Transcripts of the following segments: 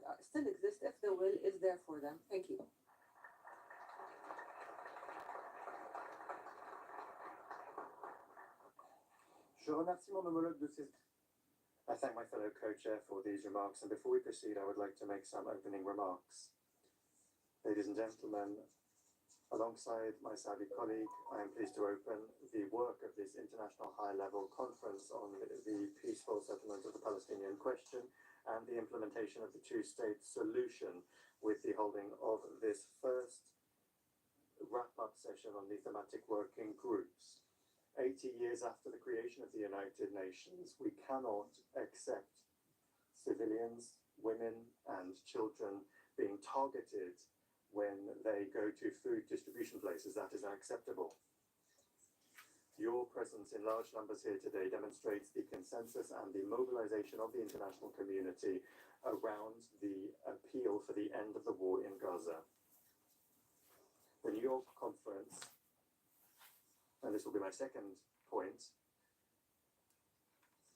that still exist if the will is there for them. Thank you. Je remercie mon homologue de ses... I thank my fellow co-chair for these remarks, and before we proceed, I would like to make some opening remarks. Ladies and gentlemen, alongside my Saudi colleague, I am pleased to open the work of this international high-level conference on the peaceful settlement of the Palestinian question and the implementation of the two-state solution, with the holding of this first wrap-up session on the thematic working groups. 80 years after the creation of the United Nations, we cannot accept civilians, women and children being targeted when they go to food distribution places. That is unacceptable. Your presence in large numbers here today demonstrates the consensus and the mobilization of the international community around the appeal for the end of the war in Gaza. The New York conference, and this will be my second point,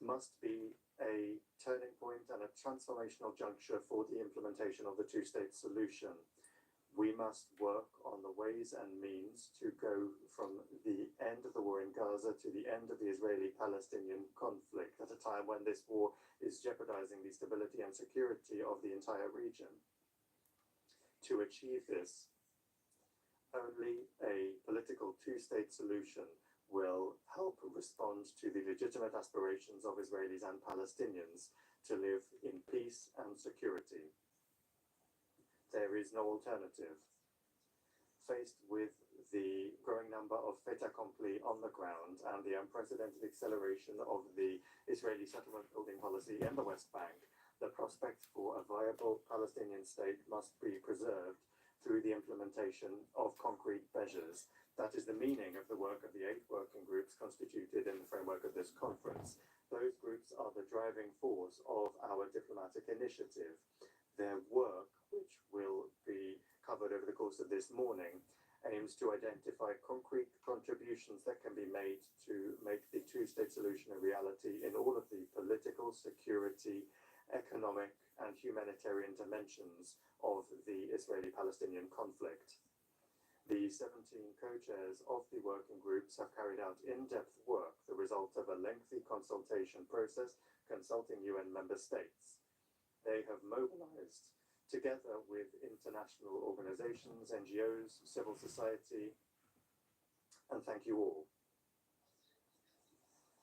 must be a turning point and a transformational juncture for the implementation of the two-state solution. We must work on the ways and means to go from the end of the war in Gaza to the end of the Israeli-Palestinian conflict at a time when this war is jeopardizing the stability and security of the entire region. To achieve this, only a political two-state solution will help respond to the legitimate aspirations of Israelis and Palestinians to live in peace and security. There is no alternative. Faced with the growing number of fait accompli on the ground and the unprecedented acceleration of the Israeli settlement building policy in the West Bank, the prospect for a viable Palestinian state must be preserved through the implementation of concrete measures. That is the meaning of the work of the 8 working groups constituted in the framework of this conference. Those groups are the driving force of our diplomatic initiative. Their work, which will be covered over the course of this morning, aims to identify concrete contributions that can be made to make the two-state solution a reality in all of the political, security, economic and humanitarian dimensions of the Israeli-Palestinian conflict. The 17 co-chairs of the working groups have carried out in-depth work, the result of a lengthy consultation process consulting UN member states. They have mobilized, together with international organizations, NGOs, civil society, and thank you all.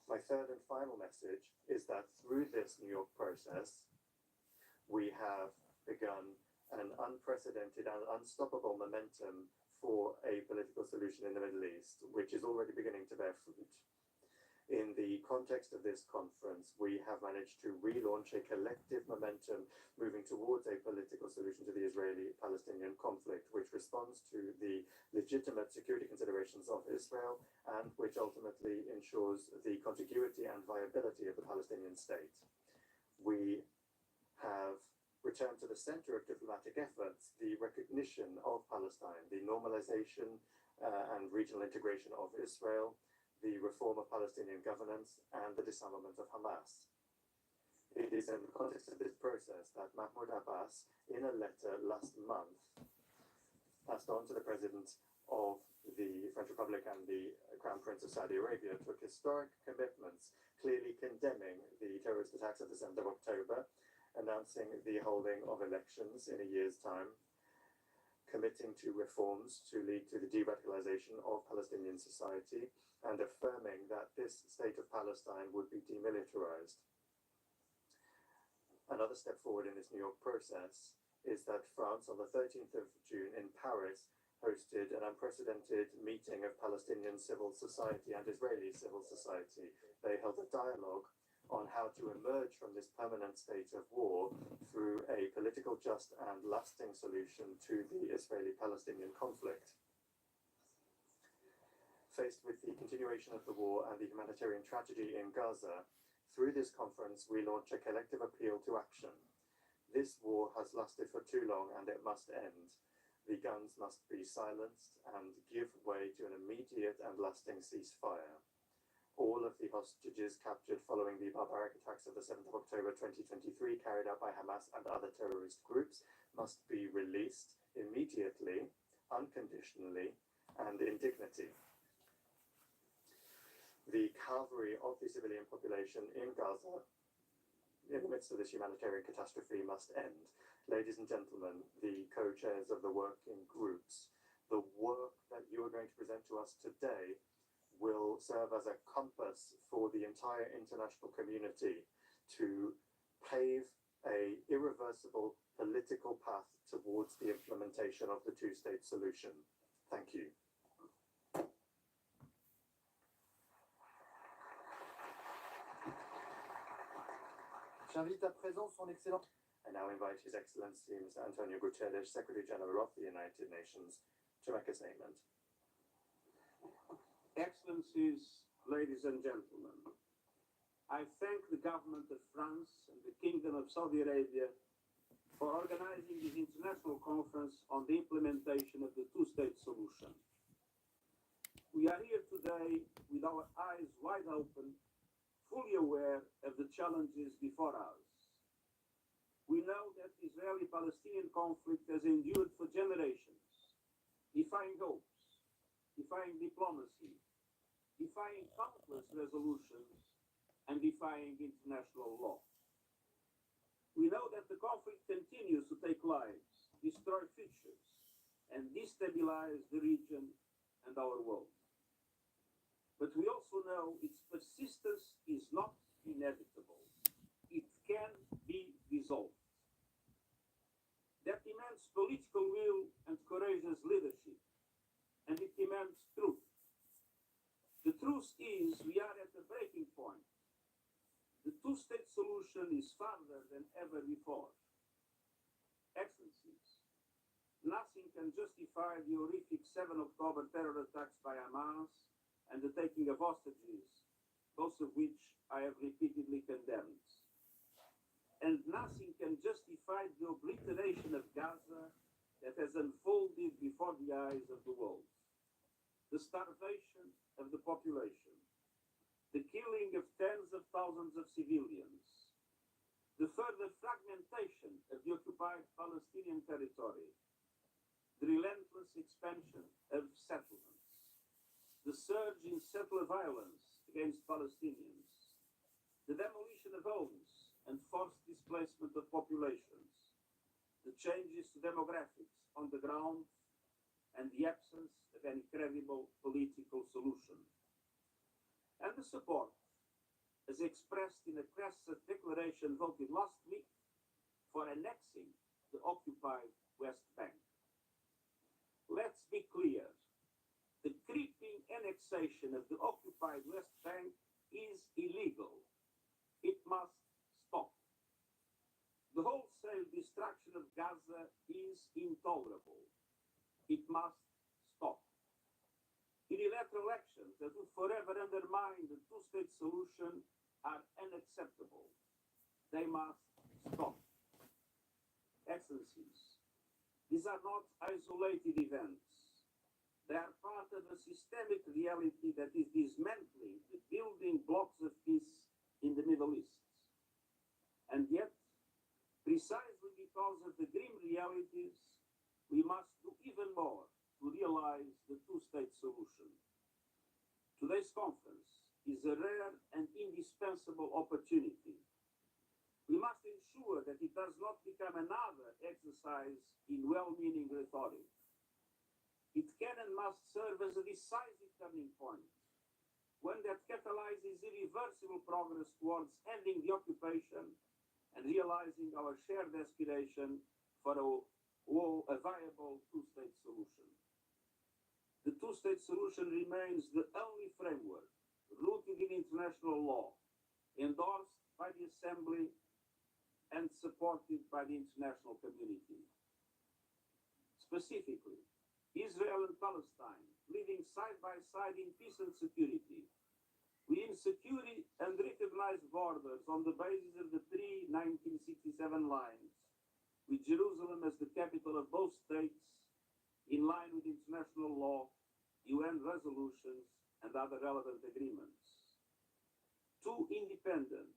My third and final message is that through this New York process, we have begun an unprecedented and unstoppable momentum for a political solution in the Middle East, which is already beginning to bear fruit. In the context of this conference, we have managed to relaunch a collective momentum moving towards a political solution to the Israeli-Palestinian conflict, which responds to the legitimate security considerations of Israel and which ultimately ensures the contiguity and viability of the Palestinian state. We have returned to the center of diplomatic efforts the recognition of Palestine, the normalization and regional integration of Israel, the reform of Palestinian governance, and the disarmament of Hamas. It is in the context of this process that Mahmoud Abbas, in a letter last month, passed on to the President of the French Republic and the Crown Prince of Saudi Arabia, took historic commitments, clearly condemning the terrorist attacks of the 7th of October, announcing the holding of elections in a year's time, committing to reforms to lead to the de-radicalization of Palestinian society, and affirming that this state of Palestine would be demilitarized. Another step forward in this New York process is that France, on the 13th of June in Paris, hosted an unprecedented meeting of Palestinian civil society and Israeli civil society. They held a dialogue on how to emerge from this permanent state of war through a political, just and lasting solution to the Israeli-Palestinian conflict. Faced with the continuation of the war and the humanitarian tragedy in Gaza, through this conference we launch a collective appeal to action. This war has lasted for too long and it must end. The guns must be silenced and give way to an immediate and lasting ceasefire. All of the hostages captured following the barbaric attacks of the 7th of October 2023 carried out by Hamas and other terrorist groups must be released immediately, unconditionally, and in dignity. The cavalry of the civilian population in Gaza, in the midst of this humanitarian catastrophe, must end. Ladies and gentlemen, the co-chairs of the working groups, the work that you are going to present to us today will serve as a compass for the entire international community to pave an irreversible political path towards the implementation of the two-state solution. Thank you. J'invite à présent son Excellence. I now invite His Excellency Mr. Antonio Guterres, Secretary General of the United Nations, to make a statement. Excellencies, ladies and gentlemen, I thank the government of France and the Kingdom of Saudi Arabia for organizing this international conference on the implementation of the two-state solution. We are here today with our eyes wide open, fully aware of the challenges before us. We know that the Israeli-Palestinian conflict has endured for generations, defying hopes, defying diplomacy, defying countless resolutions, and defying international law. We know that the conflict continues to take lives, destroy futures, and destabilize the region and our world. But we also know its persistence is not inevitable. It can be resolved. That demands political will and courageous leadership, and it demands truth. The truth is we are at a breaking point. The two-state solution is farther than ever before. Excellencies, nothing can justify the horrific 7 October terror attacks by Hamas and the taking of hostages, both of which I have repeatedly condemned. And nothing can justify the obliteration of Gaza that has unfolded before the eyes of the world. The starvation of the population, the killing of tens of thousands of civilians, the further fragmentation of the occupied Palestinian territory, the relentless expansion of settlements, the surge in settler violence against Palestinians, the demolition of homes and forced displacement of populations, the changes to demographics on the ground, and the absence of any credible political solution. And the support, as expressed in a Knesset declaration voted last week, for annexing the occupied West Bank. Let's be clear. The creeping annexation of the occupied West Bank is illegal. It must stop. The wholesale destruction of Gaza is intolerable. It must stop. Unilateral actions that would forever undermine the two-state solution are unacceptable. They must stop. Excellencies, these are not isolated events. They are part of a systemic reality that is dismantling the building blocks of peace in the Middle East. And yet, precisely because of the grim realities, we must do even more to realize the two-state solution. Today's conference is a rare and indispensable opportunity. We must ensure that it does not become another exercise in well-meaning rhetoric. It can and must serve as a decisive turning point, one that catalyzes irreversible progress towards ending the occupation and realizing our shared aspiration for a viable two-state solution. The two-state solution remains the only framework rooted in international law, endorsed by the Assembly and supported by the international community. Specifically, Israel and Palestine living side by side in peace and security, within secure and recognized borders on the basis of the pre-1967 lines, with Jerusalem as the capital of both states, in line with international law, UN resolutions, and other relevant agreements. two independent,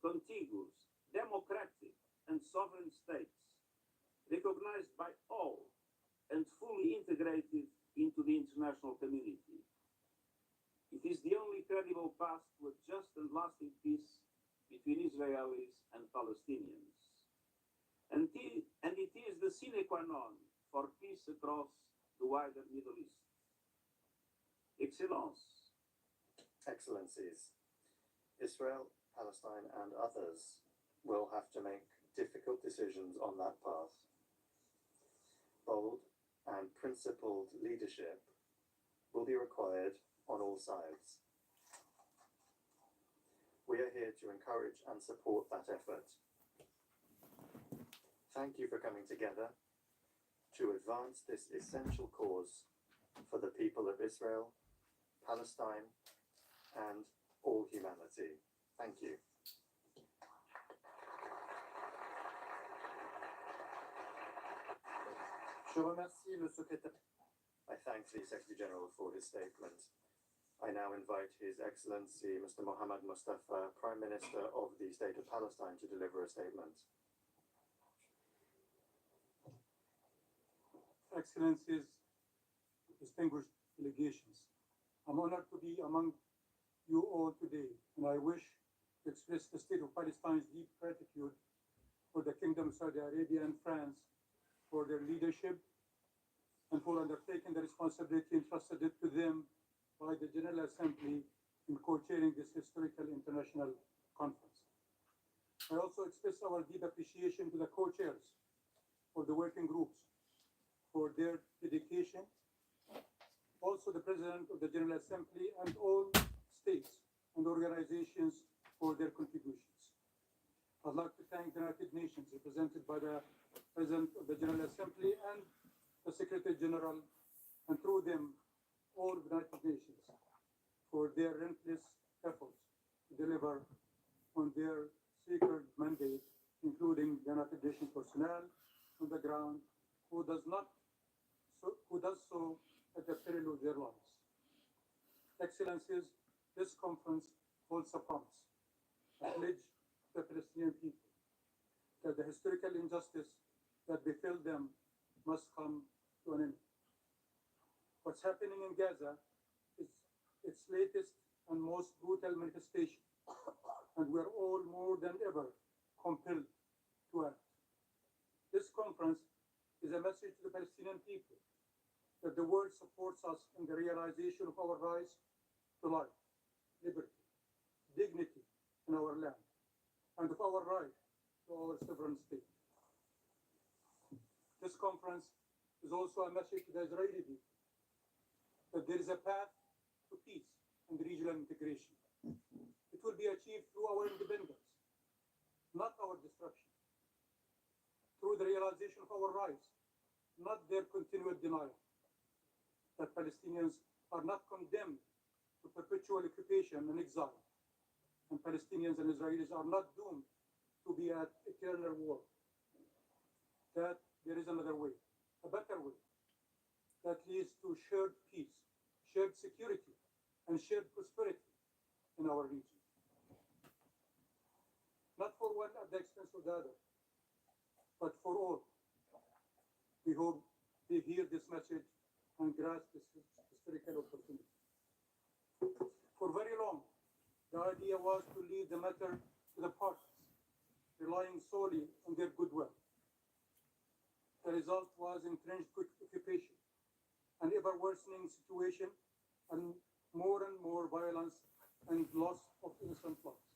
contiguous, democratic, and sovereign states, recognized by all and fully integrated into the international community. It is the only credible path to a just and lasting peace between Israelis and Palestinians. And it is the sine qua non for peace across the wider Middle East. Excellence, Excellencies, Israel, Palestine, and others will have to make difficult decisions on that path. Bold and principled leadership will be required on all sides. We are here to encourage and support that effort. Thank you for coming together to advance this essential cause for the people of Israel, Palestine, and all humanity. Thank you. Je remercie le secrétaire. I thank the Secretary General for his statement. I now invite His Excellency Mr. Mohammad Mustafa, Prime Minister of the State of Palestine, to deliver a statement. Excellencies, distinguished delegations, I'm honored to be among you all today, and I wish to express the State of Palestine's deep gratitude for the Kingdom of Saudi Arabia and France for their leadership and for undertaking the responsibility entrusted to them by the General Assembly in co-chairing this historical international conference. I also express our deep appreciation to the co-chairs for the working groups for their dedication, also the President of the General Assembly and all states and organizations for their contributions. I'd like to thank the United Nations, represented by the President of the General Assembly and the Secretary General, and through them, all the United Nations, for their relentless efforts to deliver on their sacred mandate, including the United Nations personnel on the ground who does so at the peril of their lives. Excellencies, this conference holds a promise, a pledge to the Palestinian people that the historical injustice that befell them must come to an end. What's happening in Gaza is its latest and most brutal manifestation, and we're all more than ever compelled to act. This conference is a message to the Palestinian people that the world supports us in the realization of our rights to life, liberty, dignity in our land, and of our right to our sovereign state. This conference is also a message to the Israeli people that there is a path to peace and regional integration. It will be achieved through our independence, not our destruction, through the realization of our rights, not their continued denial, that Palestinians are not condemned to perpetual occupation and exile, and Palestinians and Israelis are not doomed to be at eternal war, that there is another way, a better way, that leads to shared peace, shared security, and shared prosperity in our region. Not for one at the expense of the other, but for all. We hope they hear this message and grasp this historical opportunity. For very long, the idea was to leave the matter to the parties, relying solely on their goodwill. The result was entrenched occupation, an ever-worsening situation, and more violence and loss of innocent lives.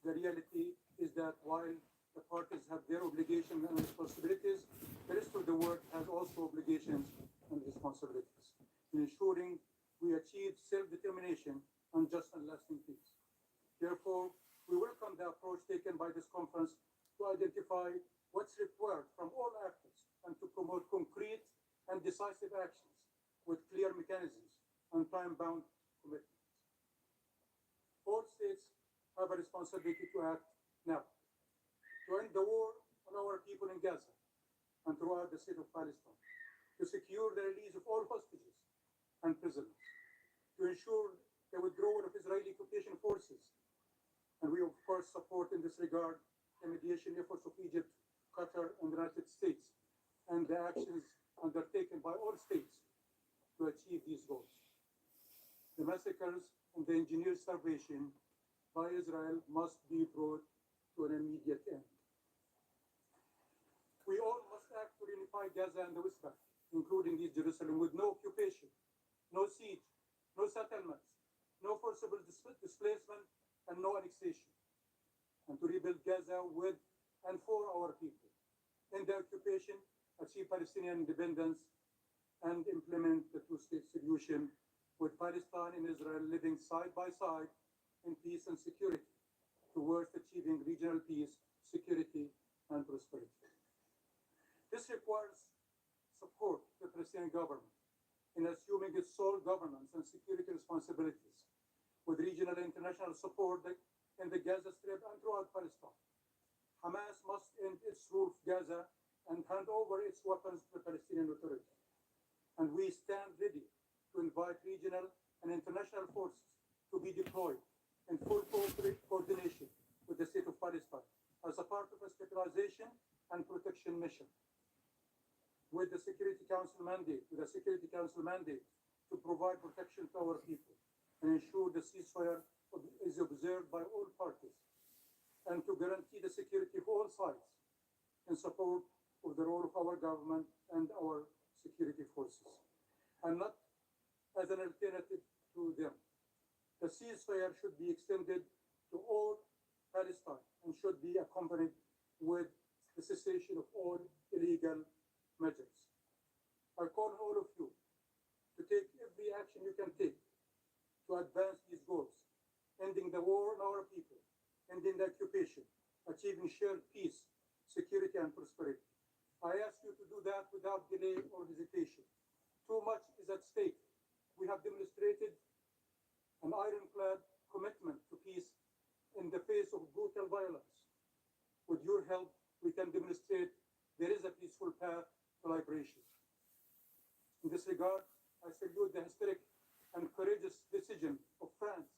The reality is that while the parties have their obligations and responsibilities, the rest of the world has also obligations and responsibilities in ensuring we achieve self-determination and just and lasting peace. Therefore, we welcome the approach taken by this conference to identify what's required from all actors and to promote concrete and decisive actions with clear mechanisms and time-bound commitments. All states have a responsibility to act now, to end the war on our people in Gaza and throughout the state of Palestine, to secure the release of all hostages and prisoners, to ensure the withdrawal of Israeli occupation forces And we, of course, support in this regard the mediation efforts of Egypt, Qatar, and the United States, and the actions undertaken by all states to achieve these goals. The massacres and the engineered starvation by Israel must be brought to an immediate end. We all must act to reunify Gaza and the West Bank, including East Jerusalem, with no occupation, no siege, no settlements, no forcible displacement, and no annexation, and to rebuild Gaza with and for our people. In the occupation, achieve Palestinian independence, and implement the two-state solution with Palestine and Israel living side by side in peace and security towards achieving regional peace, security, and prosperity. This requires support to the Palestinian government in assuming its sole governance and security responsibilities, with regional and international support in the Gaza Strip and throughout Palestine. Hamas must end its rule of Gaza and hand over its weapons to the Palestinian Authority. And we stand ready to invite regional and international forces to be deployed in full coordination with the State of Palestine as a part of a stabilization and protection mission. With the Security Council mandate to provide protection to our people and ensure the ceasefire is observed by all parties, and to guarantee the security of all sides in support of the role of our government and our security forces, and not as an alternative to them. The ceasefire should be extended to all Palestine and should be accompanied with the cessation of all illegal measures. I call on all of you to take every action you can take to advance these goals, ending the war on our people, ending the occupation, achieving shared peace, security, and prosperity. I ask you to do that without delay or hesitation. Too much is at stake. We have demonstrated an ironclad commitment to peace in the face of brutal violence. With your help, we can demonstrate there is a peaceful path to liberation. In this regard, I salute the historic and courageous decision of France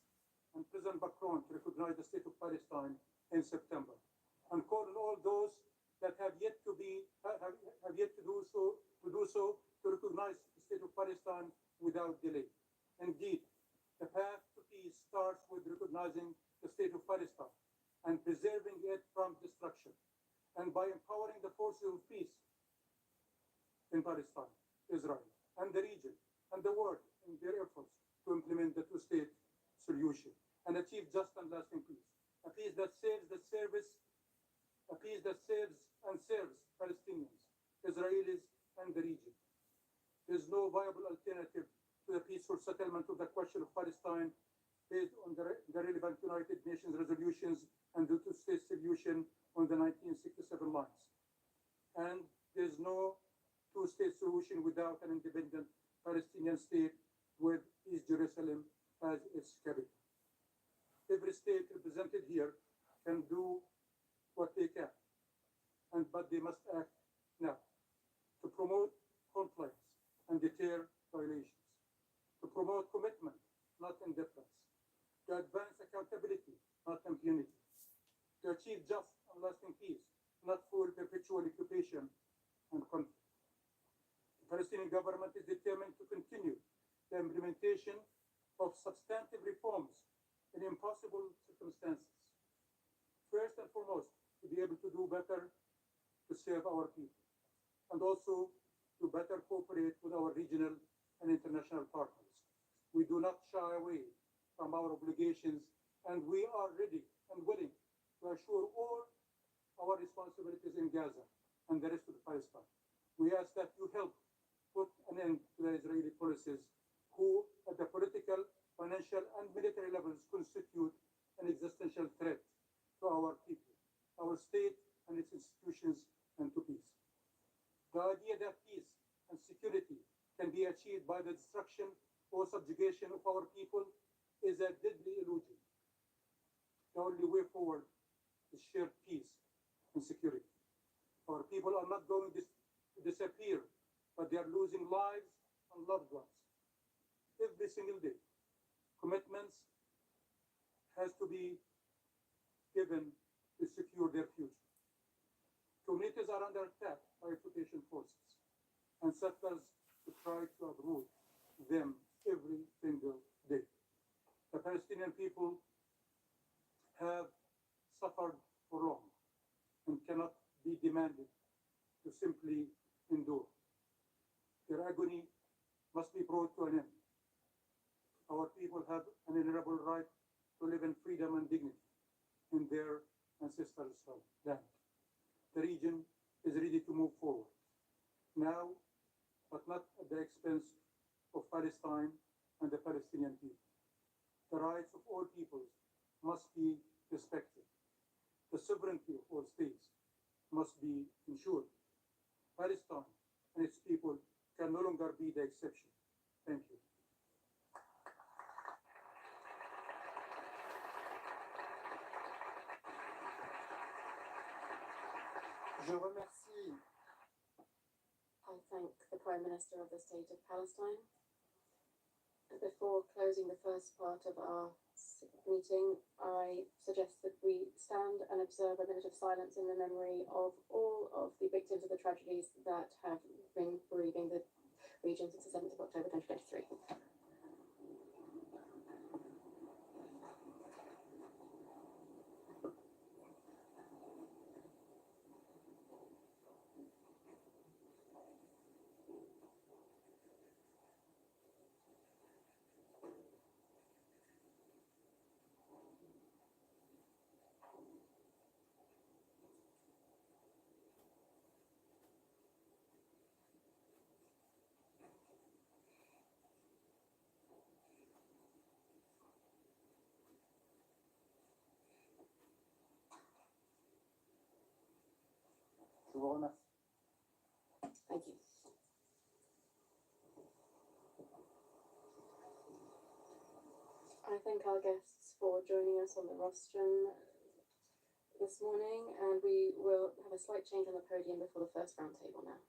and President Macron to recognize the State of Palestine in September, and call on all those that have yet to do so to recognize the State of Palestine without delay. Indeed, the path to peace starts with recognizing the State of Palestine and preserving it from destruction, and by empowering the forces of peace in Palestine, Israel, and the region, and the world in their efforts to implement the two-state solution and achieve just and lasting peace. A peace that saves and serves Palestinians, Israelis, and the region. There is no viable alternative to the peaceful settlement of the question of Palestine based on the relevant United Nations resolutions and the two-state solution on the 1967 lines. And there is no two-state solution without an independent Palestinian state with East Jerusalem as its capital. Every state represented here can do what they can, but they must act now to promote compliance and deter violations, to promote commitment, not indifference, to advance accountability, not impunity, to achieve just and lasting peace, not full perpetual occupation and conflict. The Palestinian government is determined to continue the implementation of substantive reforms in impossible circumstances. First and foremost, to be able to do better to serve our people, and also to better cooperate with our regional and international partners. We do not shy away from our obligations, and we are ready and willing to assure all our responsibilities in Gaza and the rest of Palestine. We ask that you help put an end to the Israeli policies who, at the political, financial, and military levels, constitute an existential threat to our people, our state, and its institutions, and to peace. The idea that peace and security can be achieved by the destruction or subjugation of our people is a deadly illusion. The only way forward is shared peace and security. Our people are not going to disappear, but they are losing lives and loved ones every single day. Commitments has to be given to secure their future. Communities are under attack by occupation forces, and settlers to try to uproot them every single day. The Palestinian people have suffered for long and cannot be demanded to simply endure. Their agony must be brought to an end. Our people have an inalienable right to live in freedom and dignity in their ancestral land. The region is ready to move forward now, but not at the expense of Palestine and the Palestinian people. The rights of all peoples must be respected. The sovereignty of all states must be ensured. Palestine and its people can no longer be the exception. Thank you. Je remercie I thank the Prime Minister of the State of Palestine. Before closing the first part of our meeting, I suggest that we stand and observe a minute of silence in the memory of all of the victims of the tragedies that have been bereaving the region since the 7th of October 2023. Je vous remercie. Thank you. I thank our guests for joining us on the rostrum this morning, and we will have a slight change on the podium before the first roundtable now.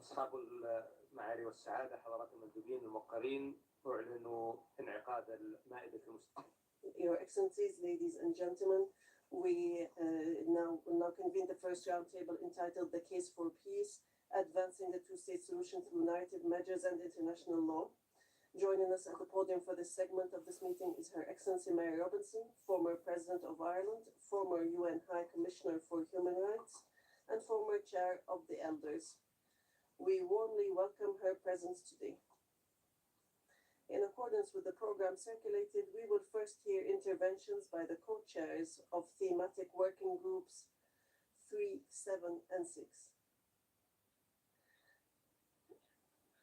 أصحاب المعالي والسعادة حضرات المندوبين الموقرين أعلن انعقاد المائدة المستقبل. Your Excellencies, ladies and gentlemen, we will now convene the first roundtable entitled "The Case for Peace: Advancing the Two-State Solution Through Narrative Measures and International Law." Joining us at the podium for this segment of this meeting is Her Excellency Mary Robinson, former President of Ireland, former UN High Commissioner for Human Rights, and former Chair of the Elders. We warmly welcome her presence today. In accordance with the program circulated, we will first hear interventions by the co-chairs of thematic working groups 3, 7, and 6.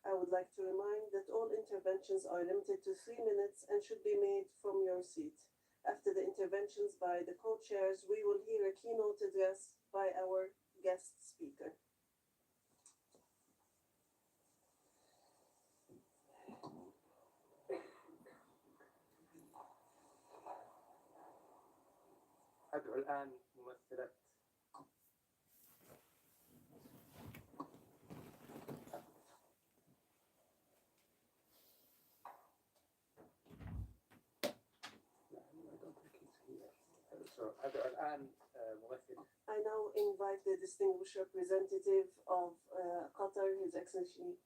I would like to remind that all interventions are limited to 3 minutes and should be made from your seat. After the interventions by the co-chairs, we will hear a keynote address by our guest speaker. أدعو الآن ممثلة أدعو الآن الممثل I now invite the distinguished representative of Qatar, His Excellency,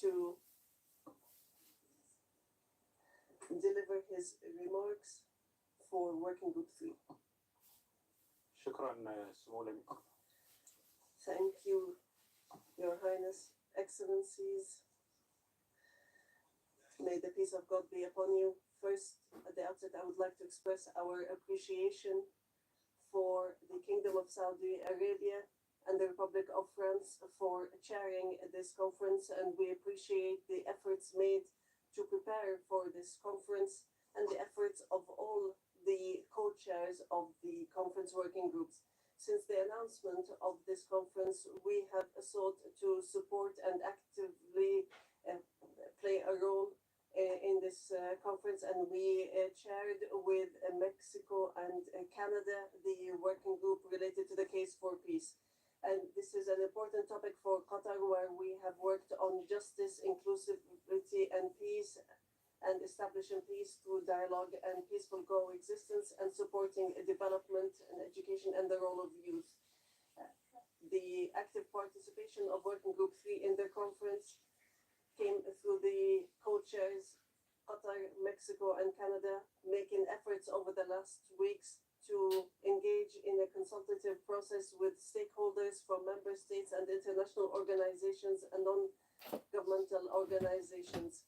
to deliver his remarks for Working Group 3. شكرا سمو الأمير. Thank you, Your Highness, Excellencies. May the peace of God be upon you. First, at the outset, I would like to express our appreciation for the Kingdom of Saudi Arabia and the Republic of France for chairing this conference, and we appreciate the efforts made to prepare for this conference and the efforts of all the co-chairs of the conference working groups. Since the announcement of this conference, we have sought to support and actively play a role in this conference, and we chaired with Mexico and Canada the working group related to the case for peace. And this is an important topic for Qatar, where we have worked on justice, inclusivity, and peace, and establishing peace through dialogue and peaceful coexistence, and supporting development and education and the role of youth. The active participation of Working Group 3 in the conference came through the co-chairs Qatar, Mexico, and Canada, making efforts over the last weeks to engage in a consultative process with stakeholders from member states and international organizations and non-governmental organizations,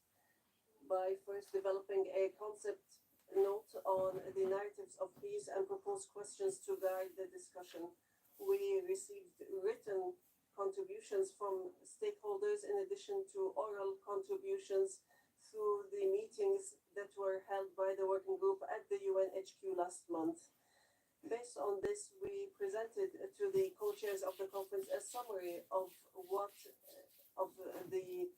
by first developing a concept note on the narratives of peace and proposed questions to guide the discussion. We received written contributions from stakeholders in addition to oral contributions through the meetings that were held by the working group at the UNHQ last month. Based on this, we presented to the co-chairs of the conference a summary of what the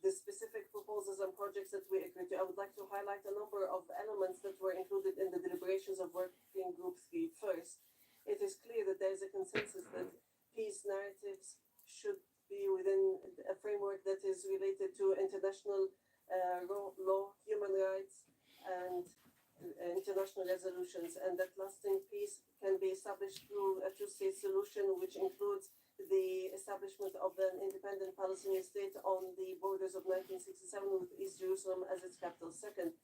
specific proposals and projects that we agreed to. I would like to highlight a number of elements that were included in the deliberations of Working Group 3. First, it is clear that there is a consensus that peace narratives should be within a framework that is related to international law, human rights, and international resolutions, and that lasting peace can be established through a two-state solution, which includes the establishment of an independent Palestinian state on the borders of 1967 with East Jerusalem as its capital. Second,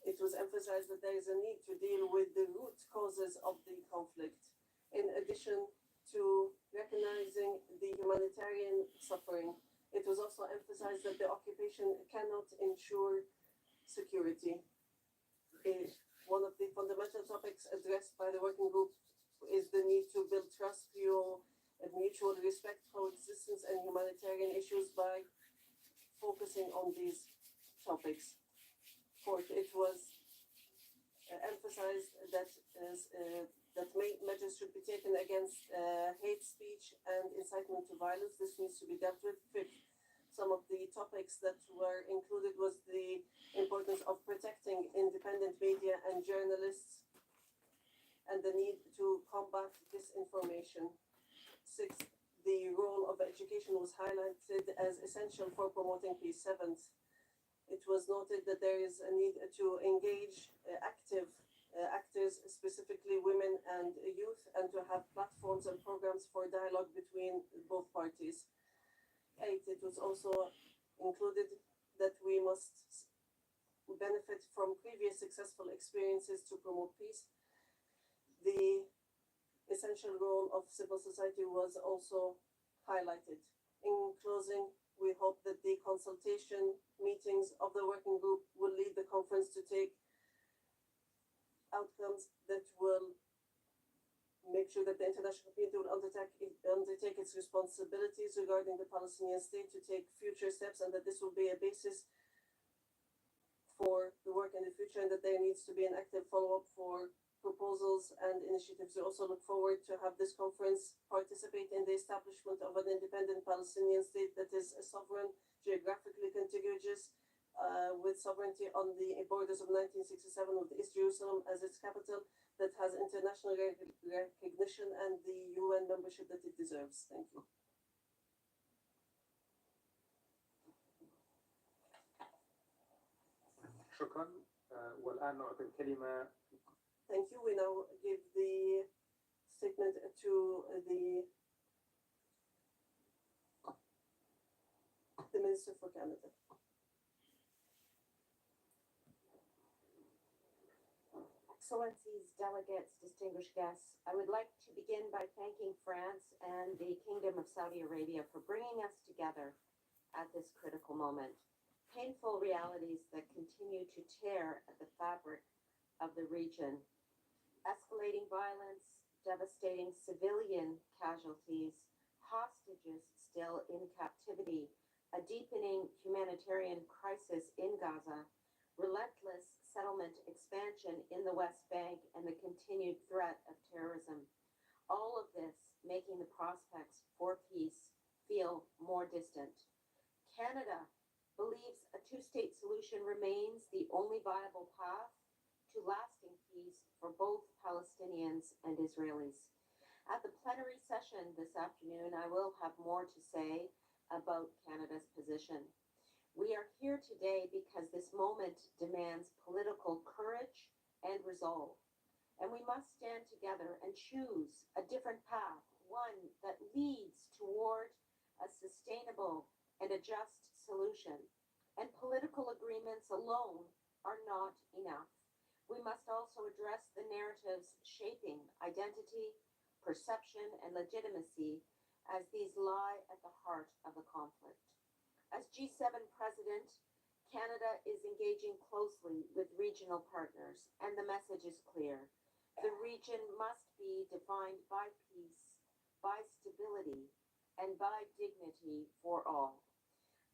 it was emphasized that there is a need to deal with the root causes of the conflict, in addition to recognizing the humanitarian suffering. It was also emphasized that the occupation cannot ensure security. One of the fundamental topics addressed by the working group is the need to build trust, fuel, and mutual respect, coexistence, and humanitarian issues by focusing on these topics. Fourth, it was emphasized that measures should be taken against hate speech and incitement to violence. This needs to be dealt with. Fifth, some of the topics that were included was the importance of protecting independent media and journalists and the need to combat disinformation. Sixth, the role of education was highlighted as essential for promoting peace. Seventh, it was noted that there is a need to engage actors, specifically women and youth, and to have platforms and programs for dialogue between both parties. Eighth, it was also included that we must benefit from previous successful experiences to promote peace. The essential role of civil society was also highlighted. In closing, we hope that the consultation meetings of the working group will lead the conference to take outcomes that will make sure that the international community will undertake its responsibilities regarding the Palestinian state, to take future steps, and that this will be a basis for the work in the future, and that there needs to be an active follow-up for proposals and initiatives. We also look forward to have this conference participate in the establishment of an independent Palestinian state that is a sovereign, geographically contiguous, with sovereignty on the borders of 1967, with East Jerusalem as its capital, that has international recognition and the UN membership that it deserves. Thank you. شكرا والآن نعطي الكلمة Thank you. We now give the statement to the Minister for Canada. Excellencies, delegates, distinguished guests, I would like to begin by thanking France and the Kingdom of Saudi Arabia for bringing us together at this critical moment. Painful realities that continue to tear at the fabric of the region. Escalating violence, devastating civilian casualties, hostages still in captivity, a deepening humanitarian crisis in Gaza, relentless settlement expansion in the West Bank, and the continued threat of terrorism. All of this making the prospects for peace feel more distant. Canada believes a two-state solution remains the only viable path to lasting peace for both Palestinians and Israelis. At the plenary session this afternoon, I will have more to say about Canada's position. We are here today because this moment demands political courage and resolve. And we must stand together and choose a different path, one that leads toward a sustainable and a just solution. And political agreements alone are not enough. We must also address the narratives shaping identity, perception, and legitimacy as these lie at the heart of the conflict. As G7 President, Canada is engaging closely with regional partners, and the message is clear. The region must be defined by peace, by stability, and by dignity for all.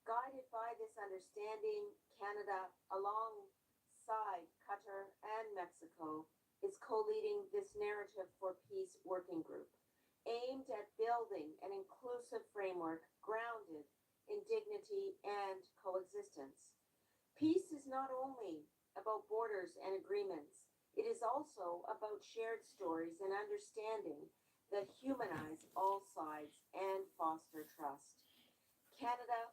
Guided by this understanding, Canada, alongside Qatar and Mexico, is co-leading this Narrative for Peace working group, aimed at building an inclusive framework grounded in dignity and coexistence. Peace is not only about borders and agreements, it is also about shared stories and understanding that humanize all sides and foster trust. Canada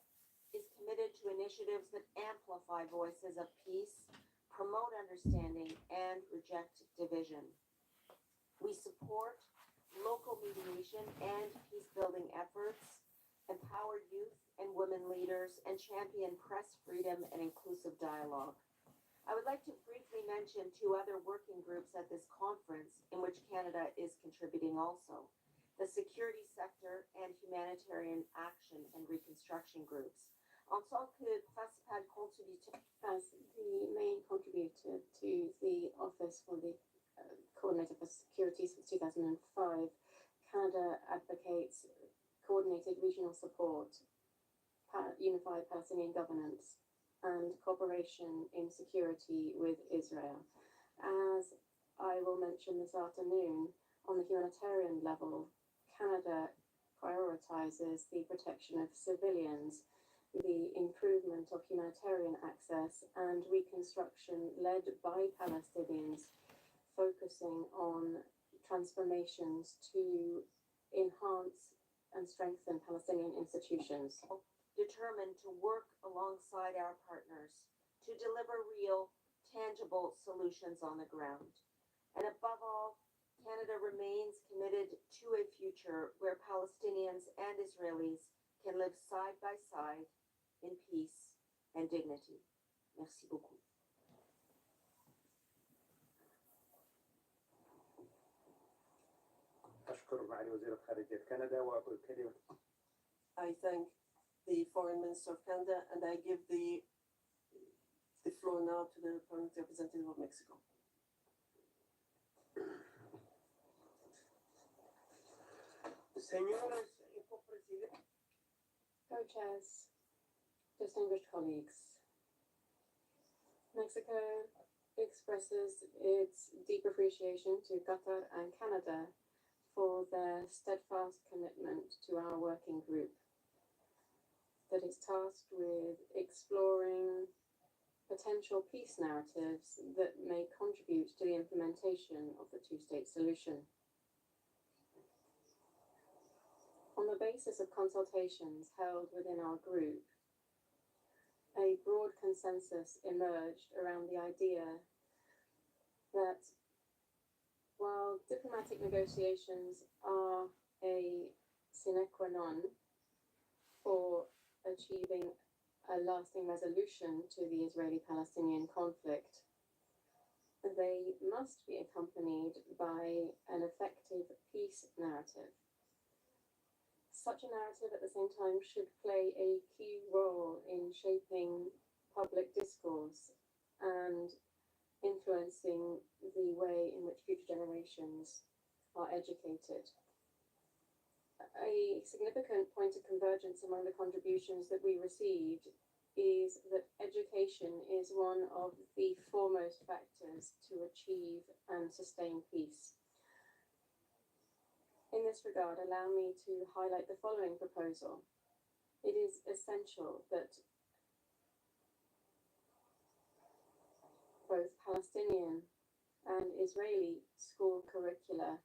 is committed to initiatives that amplify voices of peace, promote understanding, and reject division. We support local mediation and peace-building efforts, empower youth and women leaders, and champion press freedom and inclusive dialogue. I would like to briefly mention two other working groups at this conference in which Canada is contributing also: the security sector and humanitarian action and reconstruction groups. En tant que principal contributeur, As the main contributor to the Office for the Coordinator for Security since 2005, Canada advocates coordinated regional support, unified Palestinian governance, and cooperation in security with Israel. As I will mention this afternoon, on the humanitarian level, Canada prioritizes the protection of civilians, the improvement of humanitarian access, and reconstruction led by Palestinians, focusing on transformations to enhance and strengthen Palestinian institutions. determined to work alongside our partners to deliver real, tangible solutions on the ground. And above all, Canada remains committed to a future where Palestinians and Israelis can live side by side in peace and dignity. Merci beaucoup. أشكر معالي وزيرة خارجية كندا وأعطي الكلمة I thank the Foreign Minister of Canada, and I give the floor now to the Permanent Representative of Mexico. Señores y co-presidentes. Co-chairs, distinguished colleagues, Mexico expresses its deep appreciation to Qatar and Canada for their steadfast commitment to our working group that is tasked with exploring potential peace narratives that may contribute to the implementation of the two-state solution. On the basis of consultations held within our group, a broad consensus emerged around the idea that while diplomatic negotiations are a sine qua non for achieving a lasting resolution to the Israeli-Palestinian conflict, they must be accompanied by an effective peace narrative. Such a narrative at the same time should play a key role in shaping public discourse and influencing the way in which future generations are educated. A significant point of convergence among the contributions that we received is that education is one of the foremost factors to achieve and sustain peace. In this regard, allow me to highlight the following proposal. It is essential that both Palestinian and Israeli school curricula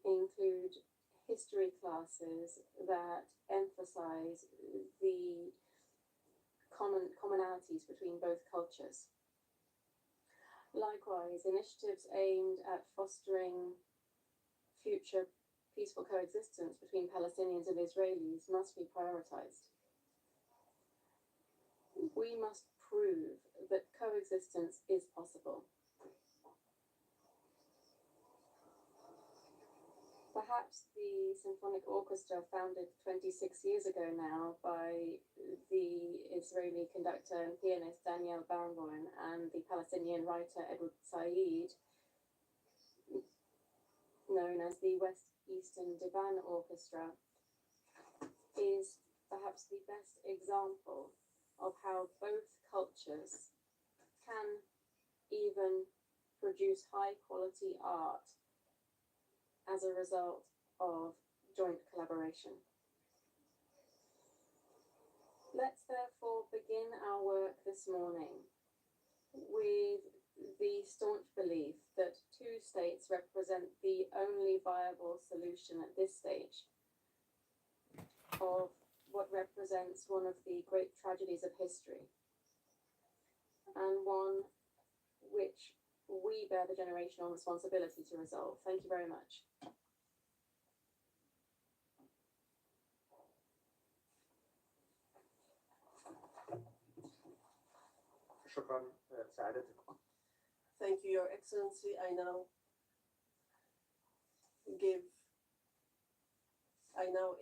include history classes that emphasize the commonalities between both cultures. Likewise, initiatives aimed at fostering future peaceful coexistence between Palestinians and Israelis must be prioritized. We must prove that coexistence is possible. Perhaps the symphonic orchestra, founded 26 years ago now by the Israeli conductor and pianist Daniel Barenboim and the Palestinian writer Edward Said, known as the West Eastern Divan Orchestra, is perhaps the best example of how both cultures can even produce high quality art as a result of joint collaboration. Let's therefore begin our work this morning with the staunch belief that two states represent the only viable solution at this stage of what represents one of the great tragedies of history, and one which we bear the generational responsibility to resolve. Thank you very much. شكرا سعادتكم. Thank you, Your Excellency. I now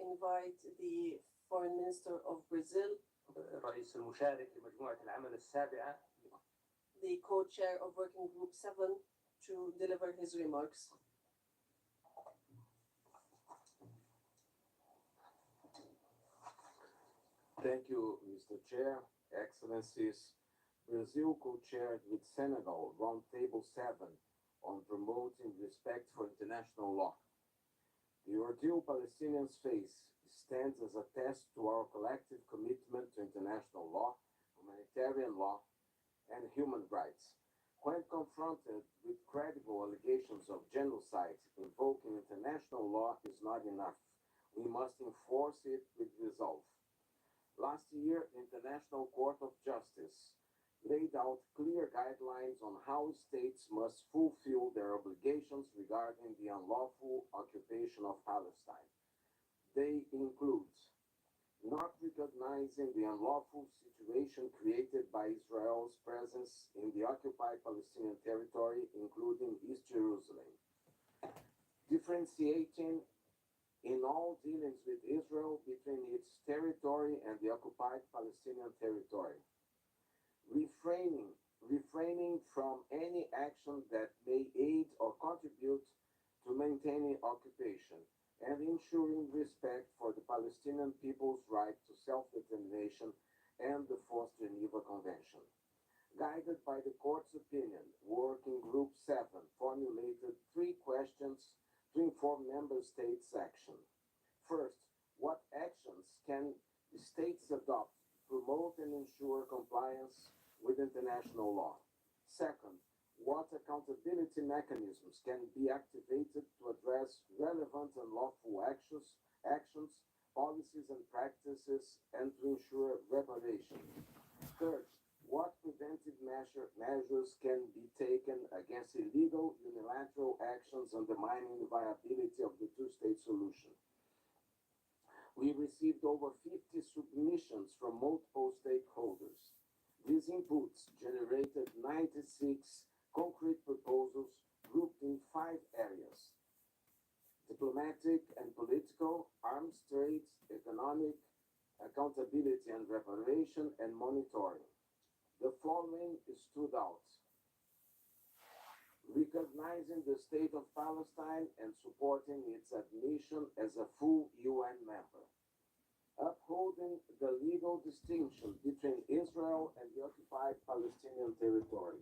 invite the Foreign Minister of Brazil, الرئيس المشارك لمجموعة العمل السابعة, the co-chair of Working Group 7, to deliver his remarks. Thank you, Mr. Chair, Excellencies. Brazil co-chaired with Senegal Roundtable 7 on promoting respect for international law. The ordeal Palestinians face stands as a test to our collective commitment to international law, humanitarian law, and human rights. When confronted with credible allegations of genocide, invoking international law is not enough. We must enforce it with resolve. Last year, the International Court of Justice laid out clear guidelines on how states must fulfill their obligations regarding the unlawful occupation of Palestine. They include not recognizing the unlawful situation created by Israel's presence in the occupied Palestinian territory, including East Jerusalem, differentiating in all dealings with Israel between its territory and the occupied Palestinian territory, refraining from any action that may aid or contribute to maintaining occupation, and ensuring respect for the Palestinian people's right to self-determination and the Fourth Geneva Convention. Guided by the court's opinion, Working Group 7 formulated 3 questions to inform member states' action. First, what actions can the states adopt to promote and ensure compliance with international law? Second, what accountability mechanisms can be activated to address relevant and lawful actions, policies and practices, and to ensure reparation? Third, what preventive measures can be taken against illegal unilateral actions undermining the viability of the two-state solution. We received over 50 submissions from multiple stakeholders. These inputs generated 96 concrete proposals grouped in 5 areas: diplomatic and political, arms trade, economic, accountability and reparation, and monitoring. The following stood out: recognizing the state of Palestine and supporting its admission as a full UN member, upholding the legal distinction between Israel and the occupied Palestinian territory,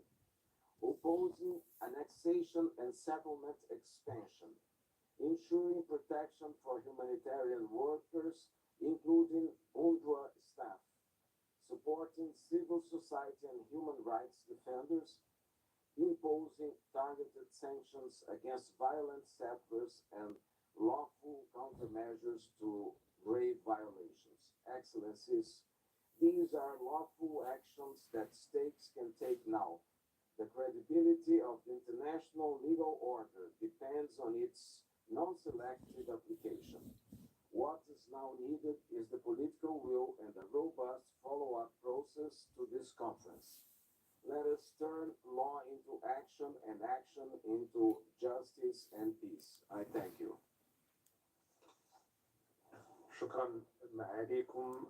opposing annexation and settlement expansion, ensuring protection for humanitarian workers, including UNRWA staff, supporting civil society and human rights defenders, imposing targeted sanctions against violent settlers and lawful countermeasures to grave violations. Excellencies, these are lawful actions that states can take now. The credibility of the international legal order depends on its non-selective application. What is now needed is the political will and a robust follow-up process to this conference. Let us turn law into action and action into justice and peace. I thank you. شكرا معاليكم.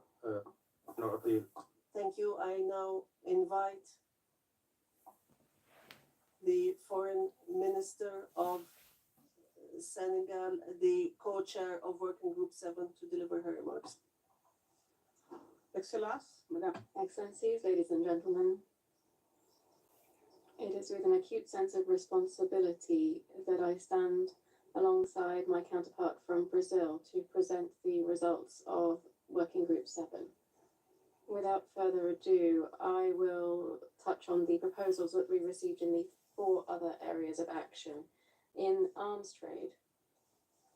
نعطي Thank you. I now invite the Foreign Minister of Senegal, the co-chair of Working Group 7, to deliver her remarks. Excellence, Madame. Excellencies, ladies and gentlemen, it is with an acute sense of responsibility that I stand alongside my counterpart from Brazil to present the results of Working Group 7. Without further ado, I will touch on the proposals that we received in the 4 other areas of action. In arms trade,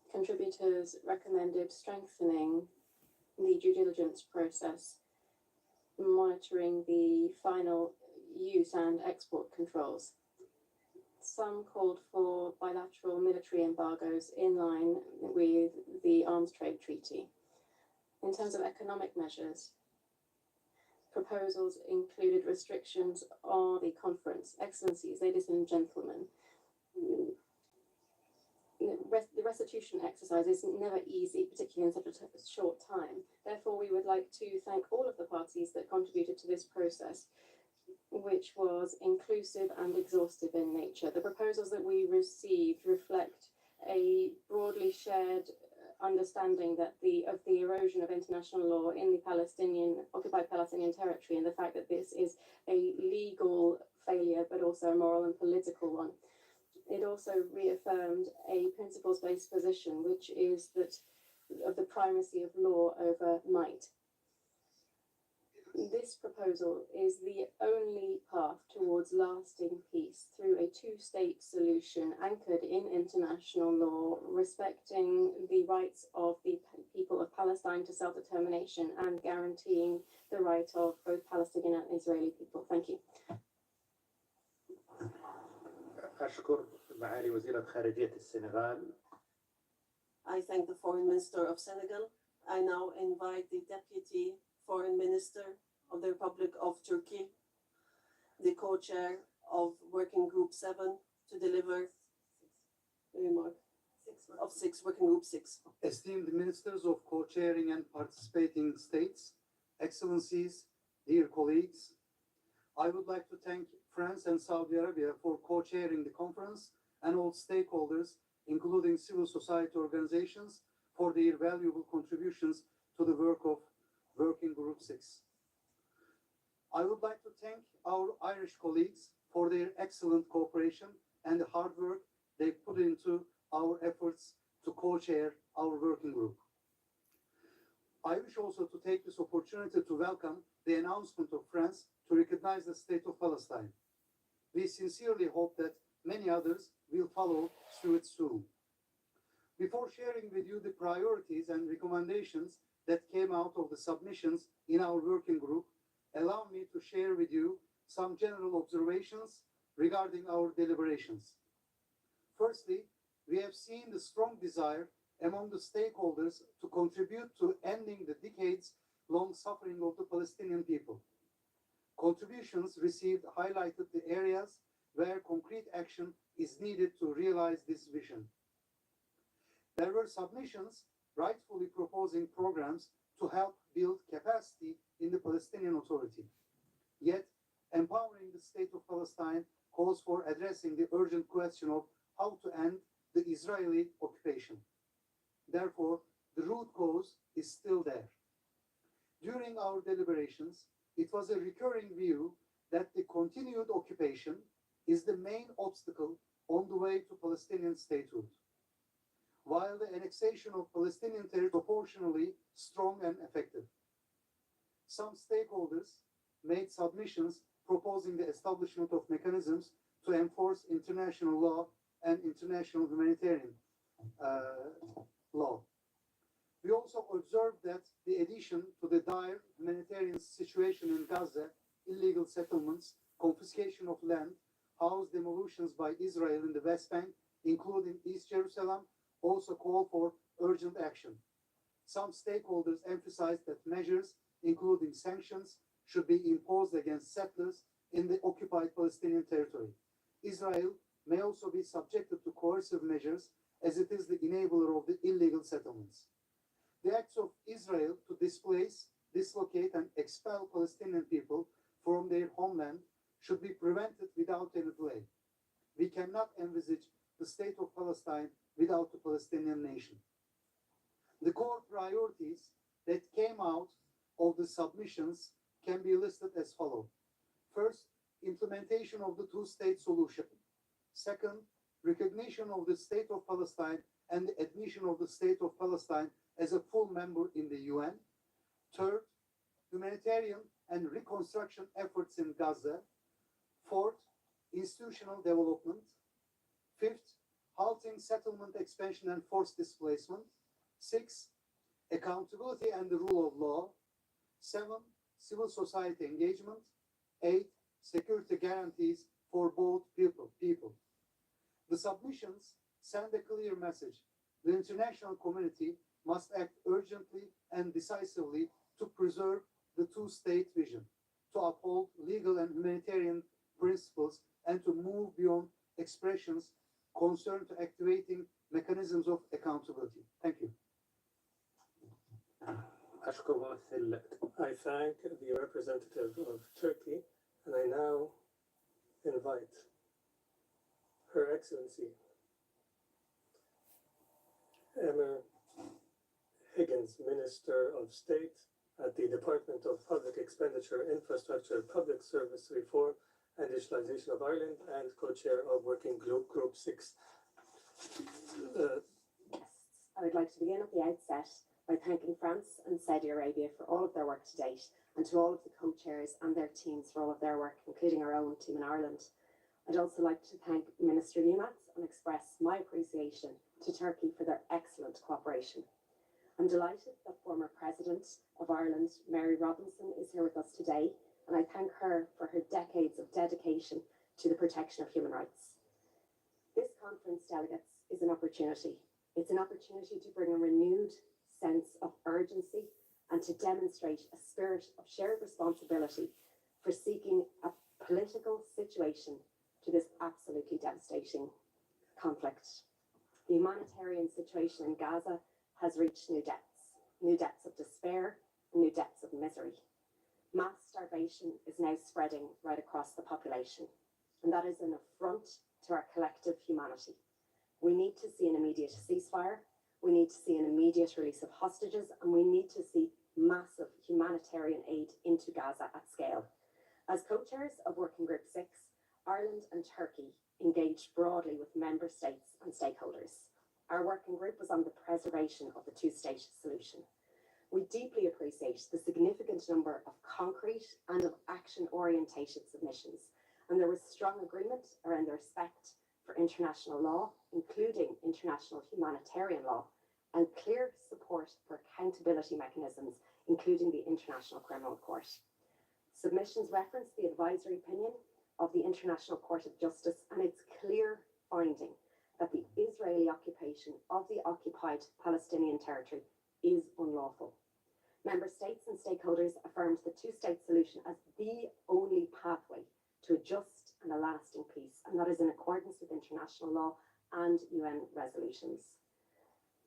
contributors recommended strengthening the due diligence process, monitoring the final use and export controls. Some called for bilateral military embargoes in line with the Arms Trade Treaty. In terms of economic measures, proposals included restrictions on the conference. Excellencies, ladies and gentlemen, the restitution exercise is never easy, particularly in such a short time. Therefore, we would like to thank all of the parties that contributed to this process, which was inclusive and exhaustive in nature. The proposals that we received reflect a broadly shared understanding that of the erosion of international law in the occupied Palestinian territory, and the fact that this is a legal failure, but also a moral and political one. It also reaffirmed a principles-based position, which is that of the primacy of law over might. This proposal is the only path towards lasting peace through a two-state solution anchored in international law, respecting the rights of the people of Palestine to self-determination and guaranteeing the right of both Palestinian and Israeli people. Thank you. أشكر معالي وزيرة خارجية السنغال. I thank the Foreign Minister of Senegal. I now invite the Deputy Foreign Minister of the Republic of Turkey, the co-chair of Working Group 7, to deliver the remark of Working Group 6. Esteemed ministers of co-chairing and participating states, excellencies, dear colleagues, I would like to thank France and Saudi Arabia for co-chairing the conference and all stakeholders, including civil society organizations, for their valuable contributions to the work of Working Group 6. I would like to thank our Irish colleagues for their excellent cooperation and the hard work they put into our efforts to co-chair our working group. I wish also to take this opportunity to welcome the announcement of France to recognize the state of Palestine. We sincerely hope that many others will follow suit soon. Before sharing with you the priorities and recommendations that came out of the submissions in our working group, allow me to share with you some general observations regarding our deliberations. Firstly, we have seen the strong desire among the stakeholders to contribute to ending the decades-long suffering of the Palestinian people. Contributions received highlighted the areas where concrete action is needed to realize this vision. There were submissions rightfully proposing programs to help build capacity in the Palestinian Authority. Yet, empowering the state of Palestine calls for addressing the urgent question of how to end the Israeli occupation. Therefore, the root cause is still there. During our deliberations, it was a recurring view that the continued occupation is the main obstacle on the way to Palestinian statehood. While the annexation of Palestinian territory is proportionally strong and effective. Some stakeholders made submissions proposing the establishment of mechanisms to enforce international law and international humanitarian law. We also observed that the addition to the dire humanitarian situation in Gaza, illegal settlements, confiscation of land, house demolitions by Israel in the West Bank, including East Jerusalem, also call for urgent action. Some stakeholders emphasized that measures, including sanctions, should be imposed against settlers in the occupied Palestinian territory. Israel may also be subjected to coercive measures as it is the enabler of the illegal settlements. The acts of Israel to displace, dislocate, and expel Palestinian people from their homeland should be prevented without any delay. We cannot envisage the state of Palestine without the Palestinian nation. The core priorities that came out of the submissions can be listed as follows. First, implementation of the two-state solution. Second, recognition of the state of Palestine and the admission of the state of Palestine as a full member in the UN. Third, humanitarian and reconstruction efforts in Gaza. Fourth, institutional development. Fifth, halting settlement expansion and forced displacement. Six, accountability and the rule of law. Seven, civil society engagement. Eight, security guarantees for both people. The submissions send a clear message. The international community must act urgently and decisively to preserve the two-state vision, to uphold legal and humanitarian principles, and to move beyond expressions concerned to activating mechanisms of accountability. Thank you. أشكر ممثل. I thank the representative of Turkey, and I now invite Her Excellency Emma Higgins, Minister of State at the Department of Public Expenditure, Infrastructure, Public Service Reform and Digitalization of Ireland, and co-chair of Working Group 6. Yes, I would like to begin at the outset by thanking France and Saudi Arabia for all of their work to date, and to all of the co-chairs and their teams for all of their work, including our own team in Ireland. I'd also like to thank Minister Yilmaz and express my appreciation to Turkey for their excellent cooperation. I'm delighted that former President of Ireland, Mary Robinson, is here with us today, and I thank her for her decades of dedication to the protection of human rights. This conference, delegates, is an opportunity. It's an opportunity to bring a renewed sense of urgency and to demonstrate a spirit of shared responsibility for seeking a political situation to this absolutely devastating conflict. The humanitarian situation in Gaza has reached new depths of despair and new depths of misery. Mass starvation is now spreading right across the population, and that is an affront to our collective humanity. We need to see an immediate ceasefire, we need to see an immediate release of hostages, and we need to see massive humanitarian aid into Gaza at scale. As co-chairs of Working Group 6, Ireland and Turkey engaged broadly with member states and stakeholders. Our working group was on the preservation of the two-state solution. We deeply appreciate the significant number of concrete and of action-orientated submissions, and there was strong agreement around the respect for international law, including international humanitarian law, and clear support for accountability mechanisms, including the International Criminal Court. Submissions reference the advisory opinion of the International Court of Justice and its clear finding that the Israeli occupation of the occupied Palestinian territory is unlawful. Member states and stakeholders affirmed the two-state solution as the only pathway to a just and a lasting peace, and that is in accordance with international law and UN resolutions.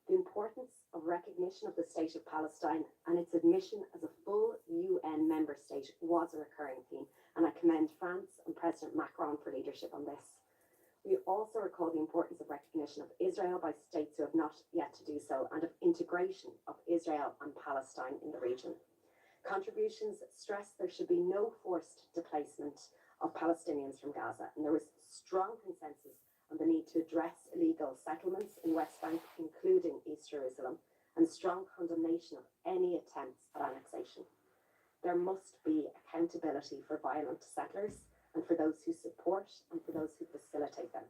The importance of recognition of the State of Palestine and its admission as a full UN member state was a recurring theme, and I commend France and President Macron for leadership on this. We also recall the importance of recognition of Israel by states who have not yet to do so, and of integration of Israel and Palestine in the region. Contributions stress there should be no forced displacement of Palestinians from Gaza, and there was strong consensus on the need to address illegal settlements in West Bank, including East Jerusalem, and strong condemnation of any attempts at annexation. There must be accountability for violent settlers and for those who support and for those who facilitate them.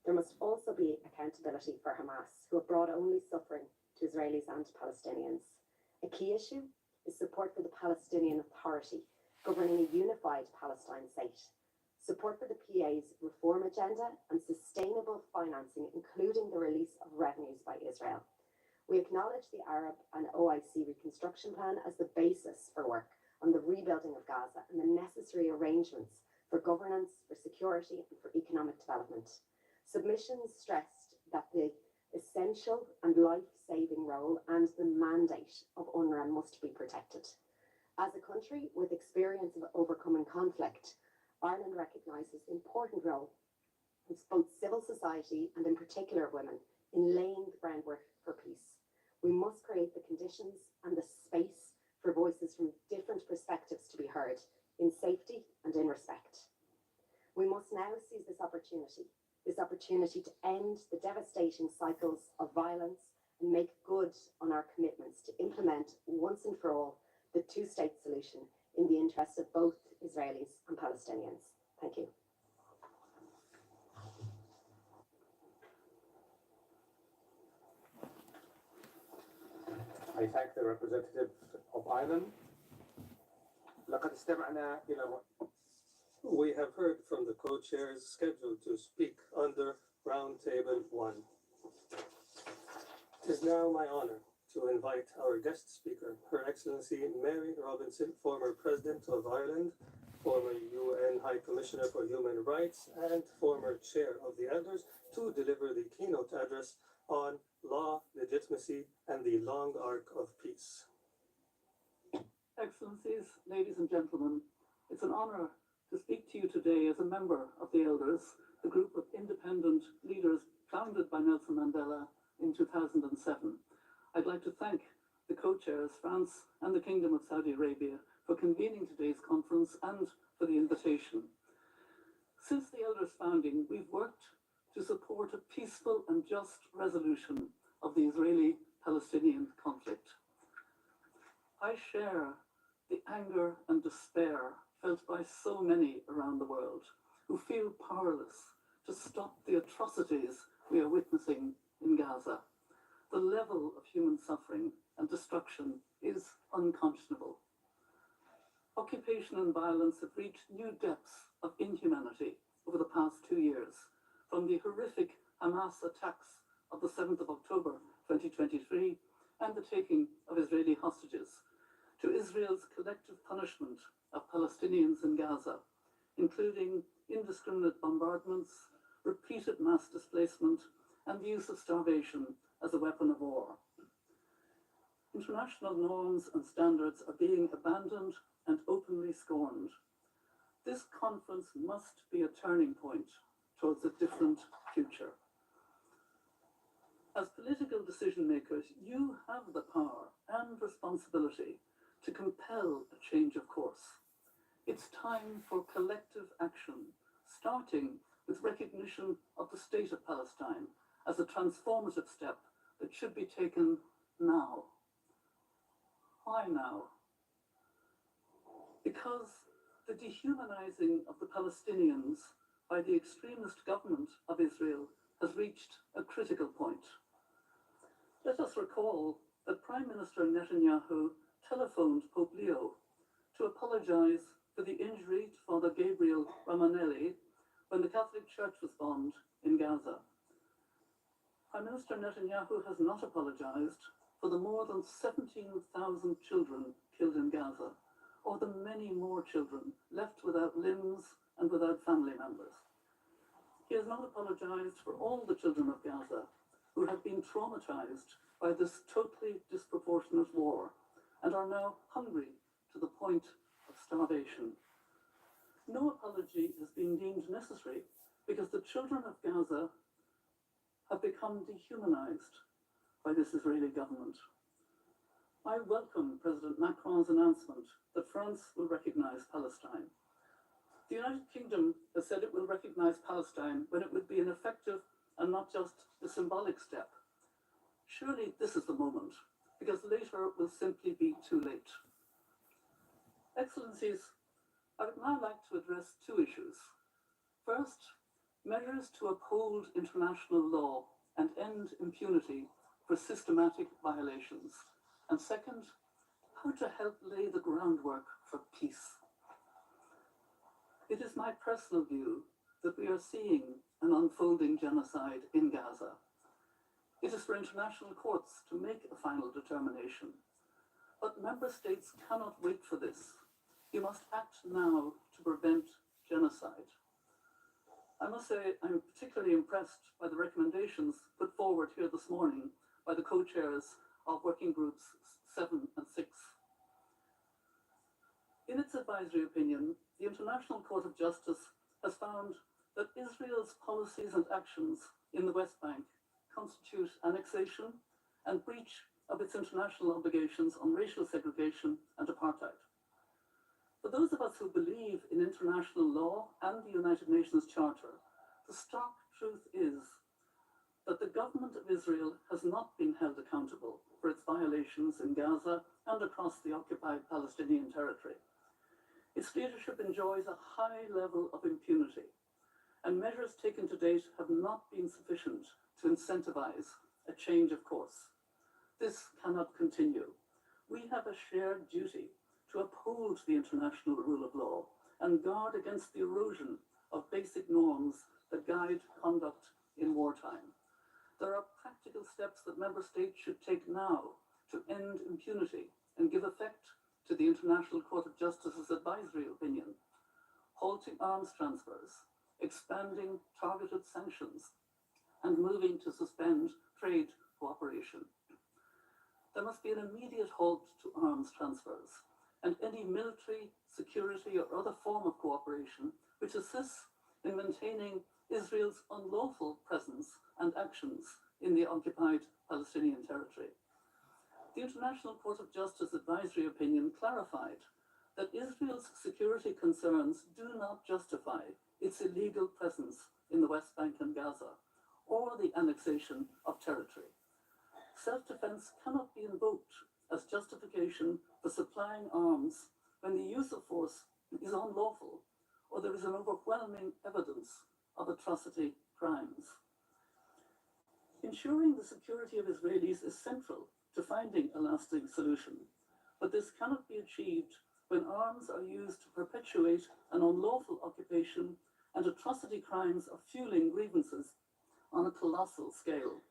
There must also be accountability for Hamas, who have brought only suffering to Israelis and Palestinians. A key issue is support for the Palestinian Authority, governing a unified Palestine state. Support for the PA's reform agenda and sustainable financing, including the release of revenues by Israel. We acknowledge the Arab and OIC reconstruction plan as the basis for work on the rebuilding of Gaza and the necessary arrangements for governance, for security, and for economic development. Submissions stressed that the essential and life-saving role and the mandate of UNRWA must be protected. As a country with experience of overcoming conflict, Ireland recognises the important role of both civil society and in particular women in laying the groundwork for peace. We must create the conditions and the space for voices from different perspectives to be heard in safety and in respect. We must now seize this opportunity to end the devastating cycles of violence and make good on our commitments to implement once and for all the two-state solution in the interest of both Israelis and Palestinians. Thank you. I thank the representative of Ireland. لقد استمعنا إلى We have heard from the co-chairs scheduled to speak under Roundtable 1. It is now my honor to invite our guest speaker, Her Excellency Mary Robinson, former President of Ireland, former UN High Commissioner for Human Rights, and former Chair of the Elders, to deliver the keynote address on law, legitimacy, and the long arc of peace. Excellencies, ladies and gentlemen, it's an honor to speak to you today as a member of the Elders, the group of independent leaders founded by Nelson Mandela in 2007. I'd like to thank the co-chairs, France and the Kingdom of Saudi Arabia, for convening today's conference and for the invitation. Since the Elders' founding, we've worked to support a peaceful and just resolution of the Israeli-Palestinian conflict. I share the anger and despair felt by so many around the world who feel powerless to stop the atrocities we are witnessing in Gaza. The level of human suffering and destruction is unconscionable. Occupation and violence have reached new depths of inhumanity over the past 2 years, from the horrific Hamas attacks of the 7th of October 2023 and the taking of Israeli hostages, to Israel's collective punishment of Palestinians in Gaza, including indiscriminate bombardments, repeated mass displacement, and the use of starvation as a weapon of war. International norms and standards are being abandoned and openly scorned. This conference must be a turning point towards a different future. As political decision makers, you have the power and responsibility to compel a change of course. It's time for collective action, starting with recognition of the State of Palestine as a transformative step that should be taken now. Why now? Because the dehumanizing of the Palestinians by the extremist government of Israel has reached a critical point. Let us recall that Prime Minister Netanyahu telephoned Pope Leo to apologize for the injury to Father Gabriel Romanelli when the Catholic Church was bombed in Gaza. Prime Minister Netanyahu has not apologised for the more than 17,000 children killed in Gaza, or the many more children left without limbs and without family members. He has not apologised for all the children of Gaza who have been traumatised by this totally disproportionate war and are now hungry to the point of starvation. No apology has been deemed necessary because the children of Gaza have become dehumanized by this Israeli government. I welcome President Macron's announcement that France will recognize Palestine. The United Kingdom has said it will recognize Palestine when it would be an effective and not just a symbolic step. Surely this is the moment, because later will simply be too late. Excellencies, I would now like to address two issues. First, measures to uphold international law and end impunity for systematic violations. And second, how to help lay the groundwork for peace. It is my personal view that we are seeing an unfolding genocide in Gaza. It is for international courts to make a final determination. But member states cannot wait for this. You must act now to prevent genocide. I must say I'm particularly impressed by the recommendations put forward here this morning by the co-chairs of working groups 7 and 6. In its advisory opinion, the International Court of Justice has found that Israel's policies and actions in the West Bank constitute annexation and breach of its international obligations on racial segregation and apartheid. For those of us who believe in international law and the United Nations Charter, the stark truth is that the government of Israel has not been held accountable for its violations in Gaza and across the occupied Palestinian territory. Its leadership enjoys a high level of impunity, and measures taken to date have not been sufficient to incentivize a change of course. This cannot continue. We have a shared duty to uphold the international rule of law and guard against the erosion of basic norms that guide conduct in wartime. There are practical steps that member states should take now to end impunity and give effect to the International Court of Justice's advisory opinion, halting arms transfers, expanding targeted sanctions, and moving to suspend trade cooperation. There must be an immediate halt to arms transfers and any military, security, or other form of cooperation which assists in maintaining Israel's unlawful presence and actions in the occupied Palestinian territory. The International Court of Justice advisory opinion clarified that Israel's security concerns do not justify its illegal presence in the West Bank and Gaza, or the annexation of territory. Self-defense cannot be invoked as justification for supplying arms when the use of force is unlawful or there is an overwhelming evidence of atrocity crimes. Ensuring the security of Israelis is central to finding a lasting solution, but this cannot be achieved when arms are used to perpetuate an unlawful occupation and atrocity crimes are fueling grievances on a colossal scale.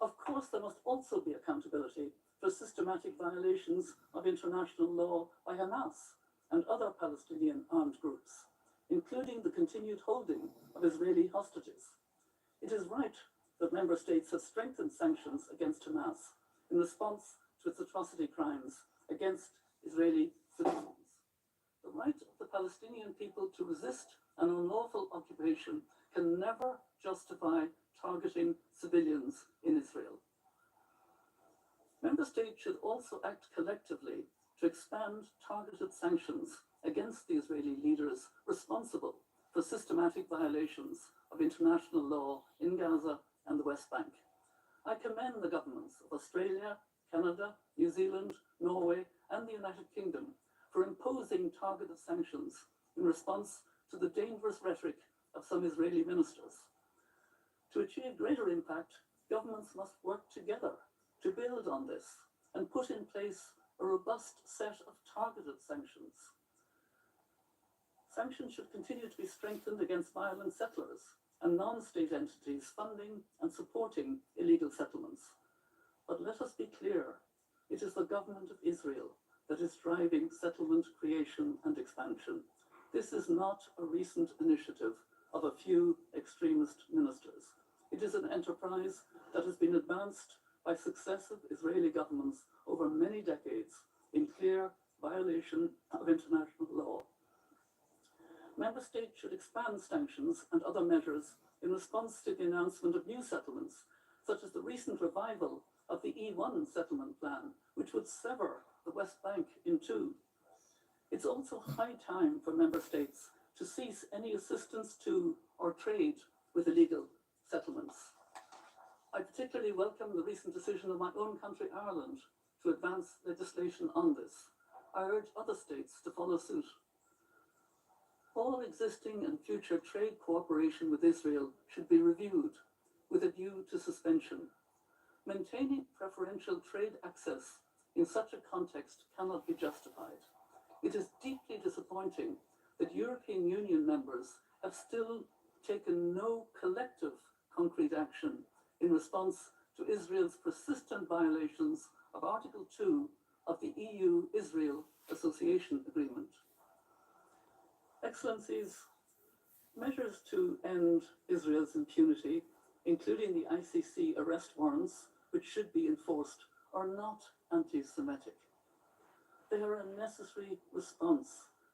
Of course, there must also be accountability for systematic violations of international law by Hamas and other Palestinian armed groups, including the continued holding of Israeli hostages. It is right that member states have strengthened sanctions against Hamas in response to its atrocity crimes against Israeli citizens. The right of the Palestinian people to resist an unlawful occupation can never justify targeting civilians in Israel. Member states should also act collectively to expand targeted sanctions against the Israeli leaders responsible for systematic violations of international law in Gaza and the West Bank. I commend the governments of Australia, Canada, New Zealand, Norway, and the United Kingdom for imposing targeted sanctions in response to the dangerous rhetoric of some Israeli ministers. To achieve greater impact, governments must work together to build on this and put in place a robust set of targeted sanctions. Sanctions should continue to be strengthened against violent settlers and non-state entities funding and supporting illegal settlements. But let us be clear, it is the government of Israel that is driving settlement creation and expansion. This is not a recent initiative of a few extremist ministers. It is an enterprise that has been advanced by successive Israeli governments over many decades in clear violation of international law. Member States should expand sanctions and other measures in response to the announcement of new settlements, such as the recent revival of the E1 settlement plan, which would sever the West Bank in two. It's also high time for Member States to cease any assistance to or trade with illegal settlements. I particularly welcome the recent decision of my own country, Ireland, to advance legislation on this. I urge other states to follow suit. All existing and future trade cooperation with Israel should be reviewed with a view to suspension. Maintaining preferential trade access in such a context cannot be justified. It is deeply disappointing that European Union members have still taken no collective concrete action in response to Israel's persistent violations of Article 2 of the EU-Israel Association Agreement. Excellencies, measures to end Israel's impunity, including the ICC arrest warrants, which should be enforced, are not anti-Semitic. They are a necessary response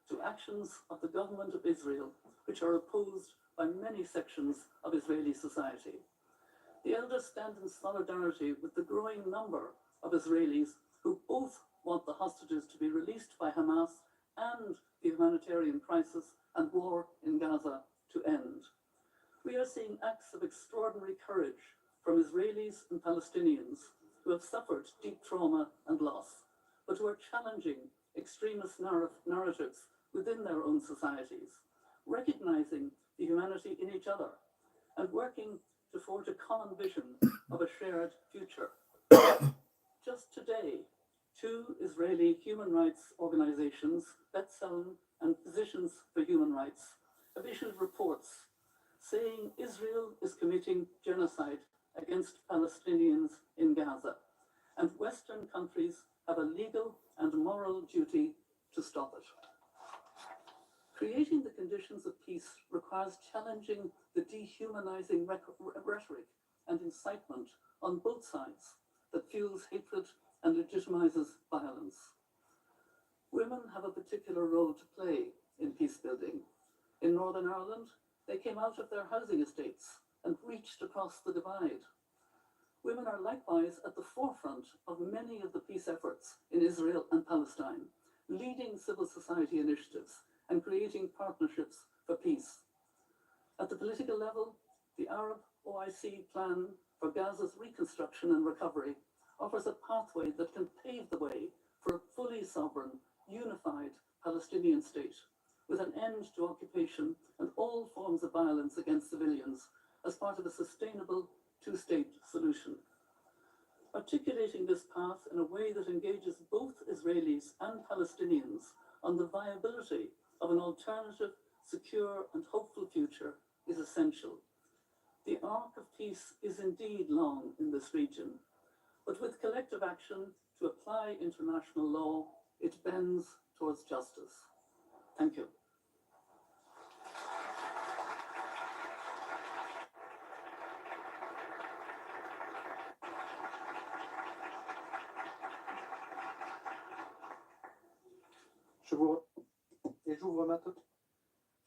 to actions of the government of Israel, which are opposed by many sections of Israeli society. The elders stand in solidarity with the growing number of Israelis who both want the hostages to be released by Hamas and the humanitarian crisis and war in Gaza to end. We are seeing acts of extraordinary courage from Israelis and Palestinians who have suffered deep trauma and loss, but who are challenging extremist narratives within their own societies, recognizing the humanity in each other, and working to forge a common vision of a shared future. Just today, two Israeli human rights organizations, B'Tselem and Physicians for Human Rights, have issued reports saying Israel is committing genocide against Palestinians in Gaza, and Western countries have a legal and moral duty to stop it. Creating the conditions of peace requires challenging the dehumanizing rhetoric and incitement on both sides that fuels hatred and legitimizes violence. Women have a particular role to play in peace building. In Northern Ireland, they came out of their housing estates and reached across the divide. Women are likewise at the forefront of many of the peace efforts in Israel and Palestine, leading civil society initiatives and creating partnerships for peace. At the political level, the Arab OIC plan for Gaza's reconstruction and recovery offers a pathway that can pave the way for a fully sovereign, unified Palestinian state, with an end to occupation and all forms of violence against civilians as part of a sustainable two-state solution. Articulating this path in a way that engages both Israelis and Palestinians on the viability of an alternative, secure and hopeful future is essential. The arc of peace is indeed long in this region, but with collective action to apply international law, it bends towards justice. Thank you.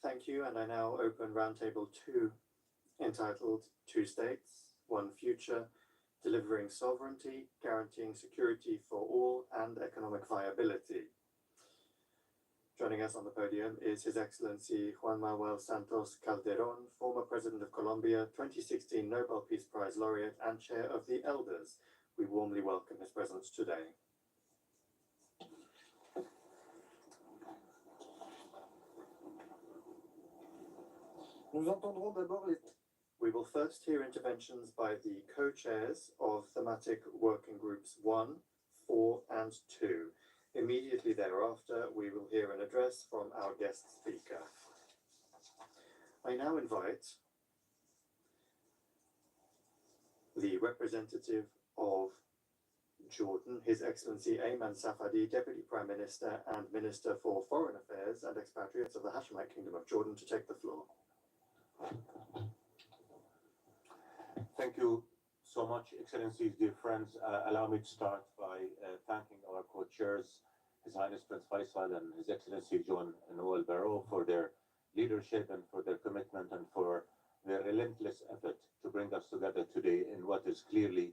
Thank you, and I now open Roundtable 2, entitled Two States, One Future, Delivering Sovereignty, Guaranteeing Security for All, and Economic Viability. Joining us on the podium is His Excellency Juan Manuel Santos Calderón, former President of Colombia, 2016 Nobel Peace Prize laureate, and Chair of the Elders. We warmly welcome his presence today. We will first hear interventions by the co-chairs of thematic working groups 1, 4, and 2. In Immediately thereafter, we will hear an address from our guest speaker. I now invite the representative of Jordan, His Excellency Ayman Safadi, Deputy Prime Minister and Minister for Foreign Affairs and Expatriates of the Hashemite Kingdom of Jordan, to take the floor. Thank you so much, Excellencies, dear friends. Allow me to start by thanking our co-chairs, His Highness Prince Faisal and His Excellency John Noel Barrow, for their leadership and for their commitment and for their relentless effort to bring us together today in what is clearly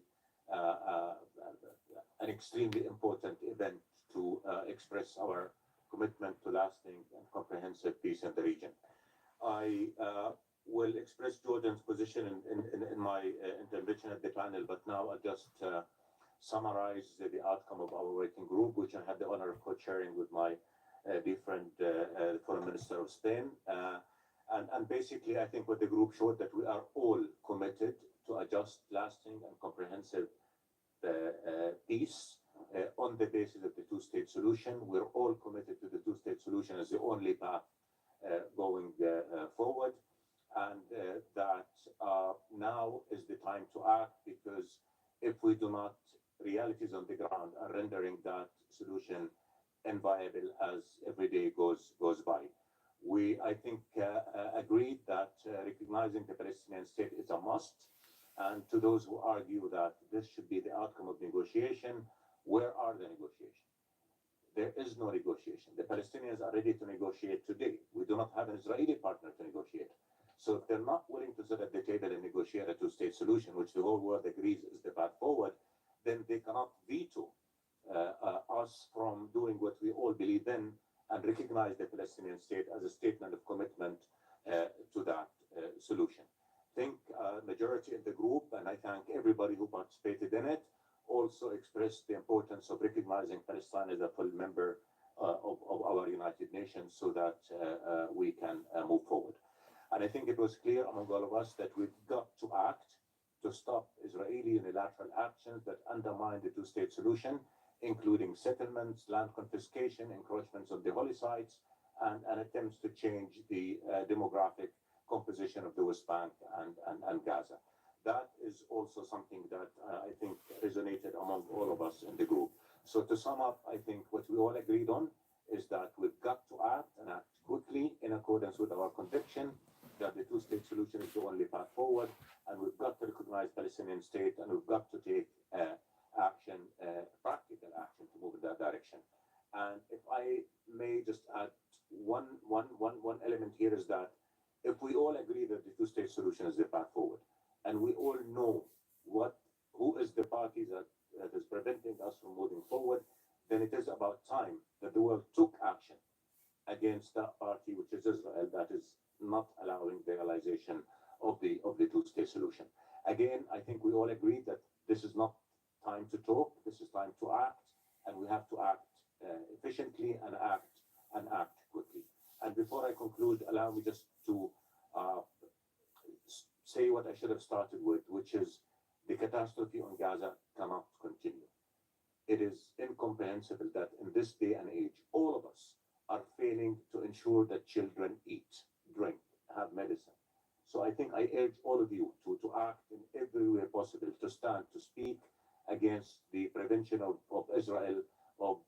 an extremely important event to express our commitment to lasting and comprehensive peace in the region. I will express Jordan's position in my intervention at the panel, but now I'll just summarize the outcome of our working group, which I had the honor of co-chairing with my dear friend, the Foreign Minister of Spain. And basically, I think what the group showed that we are all committed to a just, lasting, and comprehensive peace on the basis of the two-state solution. We're all committed to the two-state solution as the only path going forward, and that now is the time to act, because if we do not, realities on the ground are rendering that solution inviable as every day goes by. We, I think, agreed that recognizing the Palestinian state is a must. And to those who argue that this should be the outcome of negotiation, where are the negotiations? There is no negotiation. The Palestinians are ready to negotiate today. We do not have an Israeli partner to negotiate. So if they're not willing to sit at the table and negotiate a two-state solution, which the whole world agrees is the path forward, then they cannot veto us from doing what we all believe in and recognize the Palestinian state as a statement of commitment to that solution. I think majority in the group, and I thank everybody who participated in it, also expressed the importance of recognizing Palestine as a full member of our United Nations, so that we can move forward. And I think it was clear among all of us that we've got to act to stop Israeli unilateral actions that undermine the two-state solution, including settlements, land confiscation, encroachments on the holy sites, and attempts to change the demographic composition of the West Bank and Gaza. That is also something that I think resonated among all of us in the group. So to sum up, I think what we all agreed on is that we've got to act, and act quickly in accordance with our conviction that the two-state solution is the only path forward, and we've got to recognize Palestinian state, and we've got to take action, practical action, to move in that direction. And if I may just add one element here, is that if we all agree that the two-state solution is the path forward, and we all know who is the party that is preventing us from moving forward, then it is about time that the world took action against that party, which is Israel, that is not allowing the realization of the two-state solution. Again, I think we all agree that this is not time to talk, this is time to act, and we have to act efficiently and act quickly. And before I conclude, allow me just to say what I should have started with, which is the catastrophe on Gaza cannot continue. It is incomprehensible that in this day and age, all of us are failing to ensure that children eat, drink, have medicine. So I think I urge all of you to act in every way possible, to stand, to speak against the prevention of Israel of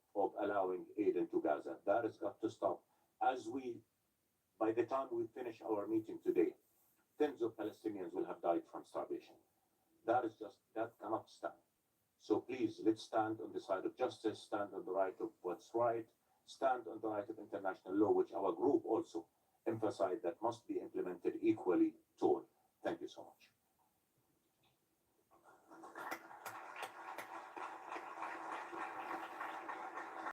allowing aid into Gaza. That has got to stop. By the time we finish our meeting today, tens of Palestinians will have died from starvation. That cannot stand. So please, let's stand on the side of justice, stand on the right of what's right, stand on the right of international law, which our group also emphasized that must be implemented equally to